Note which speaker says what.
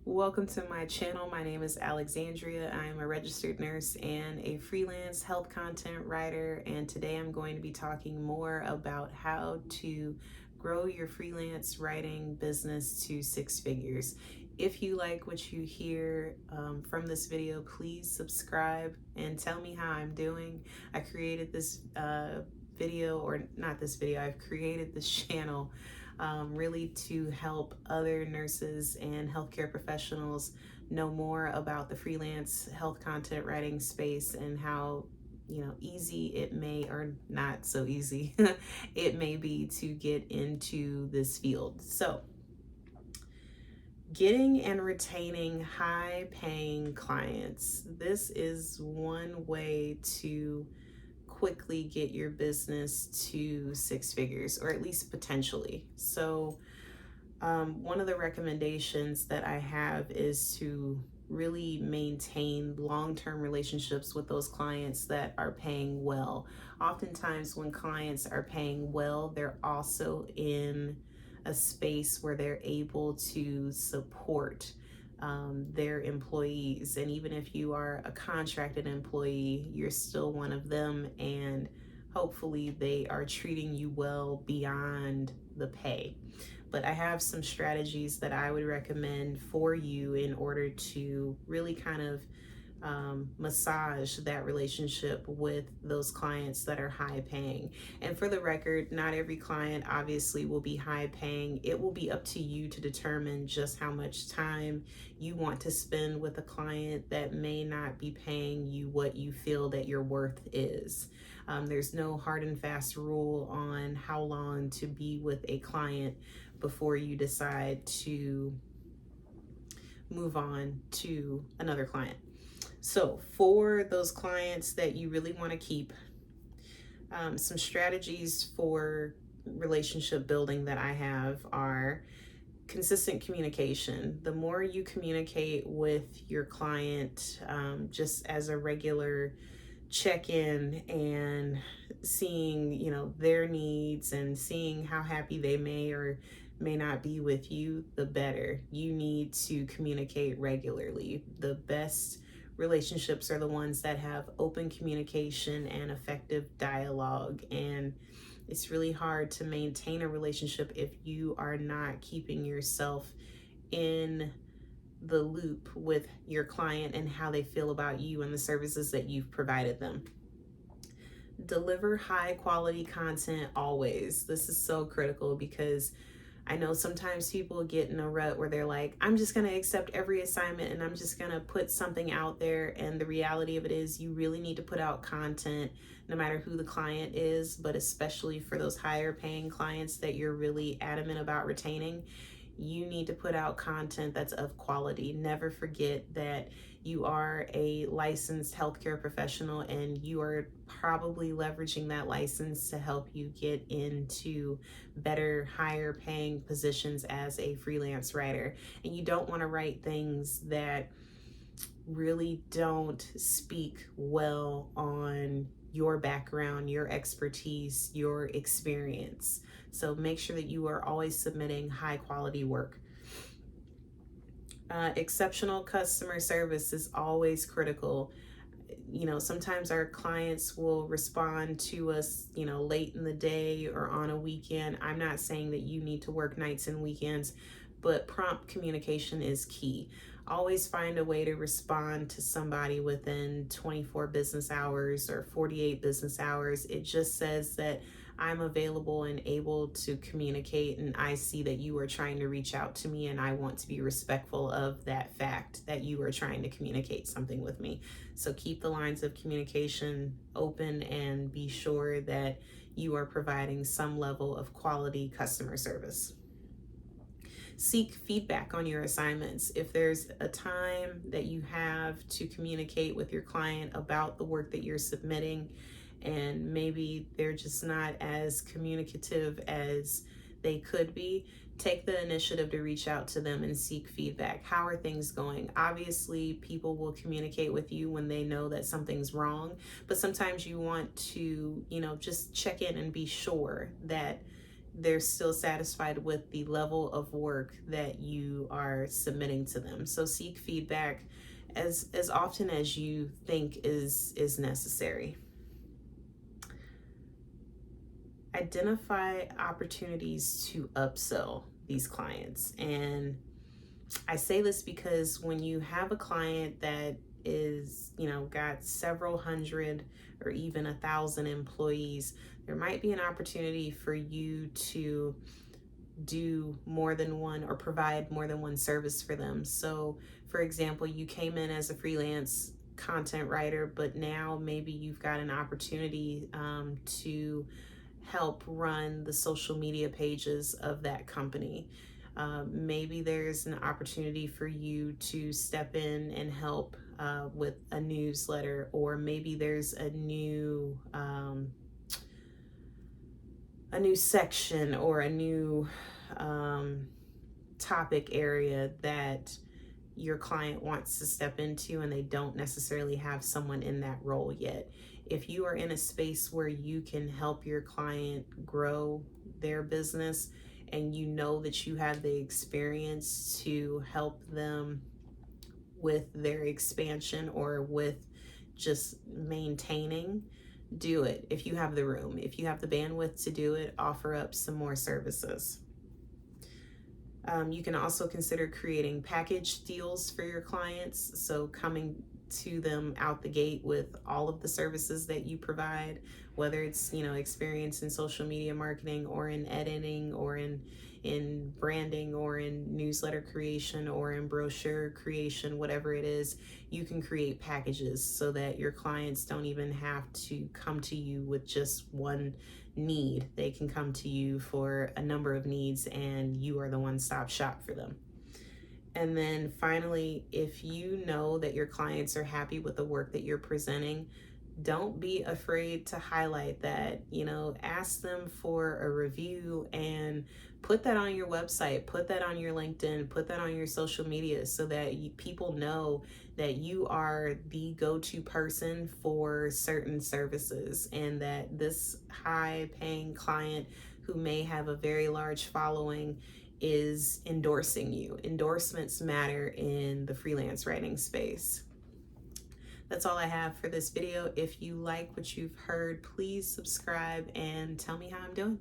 Speaker 1: Welcome to my channel. My name is Alexandria. I am a registered nurse and a freelance health content writer. And today I'm going to be talking more about how to grow your freelance writing business to six figures. If you like what you hear from this video, please subscribe and tell me how I'm doing. I created this video, or not this video, I've created this channel really to help other nurses and healthcare professionals know more about the freelance health content writing space and how easy it may, or not so easy, it may be to get into this field. So getting and retaining high paying clients. This is one way to quickly get your business to six figures, or at least potentially. So one of the recommendations that I have is to really maintain long-term relationships with those clients that are paying well. Oftentimes when clients are paying well, they're also in a space where they're able to support their employees. And even if you are a contracted employee, you're still one of them, and hopefully they are treating you well beyond the pay. But I have some strategies that I would recommend for you in order to really kind of massage that relationship with those clients that are high paying. And for the record, not every client obviously will be high paying. It will be up to you to determine just how much time you want to spend with a client that may not be paying you what you feel that your worth is. There's no hard and fast rule on how long to be with a client before you decide to move on to another client. So for those clients that you really want to keep, some strategies for relationship building that I have are consistent communication. The more you communicate with your client, just as a regular check-in and seeing, their needs and seeing how happy they may or may not be with you, the better. You need to communicate regularly. The best relationships are the ones that have open communication and effective dialogue. And it's really hard to maintain a relationship if you are not keeping yourself in the loop with your client and how they feel about you and the services that you've provided them. Deliver high quality content always. This is so critical because I know sometimes people get in a rut where they're like, I'm just going to accept every assignment and I'm just going to put something out there. And the reality of it is you really need to put out content no matter who the client is, but especially for those higher paying clients that you're really adamant about retaining. You need to put out content that's of quality. Never forget that you are a licensed healthcare professional and you are probably leveraging that license to help you get into better, higher paying positions as a freelance writer. And you don't want to write things that really don't speak well on your background, your expertise, your experience. So make sure that you are always submitting high quality work. Exceptional customer service is always critical. Sometimes our clients will respond to us, late in the day or on a weekend. I'm not saying that you need to work nights and weekends, but prompt communication is key. Always find a way to respond to somebody within 24 business hours or 48 business hours. It just says that I'm available and able to communicate, and I see that you are trying to reach out to me, and I want to be respectful of that fact that you are trying to communicate something with me. So keep the lines of communication open and be sure that you are providing some level of quality customer service. Seek feedback on your assignments. If there's a time that you have to communicate with your client about the work that you're submitting, and maybe they're just not as communicative as they could be, take the initiative to reach out to them and seek feedback. How are things going? Obviously, people will communicate with you when they know that something's wrong, but sometimes you want to, just check in and be sure that they're still satisfied with the level of work that you are submitting to them. So seek feedback as often as you think is necessary. Identify opportunities to upsell these clients. And I say this because when you have a client that is, got several hundred or even 1,000 employees, there might be an opportunity for you to do more than one or provide more than one service for them. So, for example, you came in as a freelance content writer, but now maybe you've got an opportunity to help run the social media pages of that company. Maybe there's an opportunity for you to step in and help with a newsletter, or maybe there's a new section or a new topic area that your client wants to step into and they don't necessarily have someone in that role yet. If you are in a space where you can help your client grow their business and you know that you have the experience to help them with their expansion or with just maintaining, do it. If you have the room, if you have the bandwidth to do it, offer up some more services. You can also consider creating package deals for your clients. So coming to them out the gate with all of the services that you provide, whether it's, experience in social media marketing or in editing or in branding or in newsletter creation or in brochure creation, whatever it is, you can create packages so that your clients don't even have to come to you with just one need. They can come to you for a number of needs and you are the one-stop shop for them. And then finally, if you know that your clients are happy with the work that you're presenting, don't be afraid to highlight that. Ask them for a review and put that on your website, put that on your LinkedIn, put that on your social media so that people know that you are the go-to person for certain services and that this high-paying client who may have a very large following is endorsing you. Endorsements matter in the freelance writing space. That's all I have for this video. If you like what you've heard, please subscribe and tell me how I'm doing.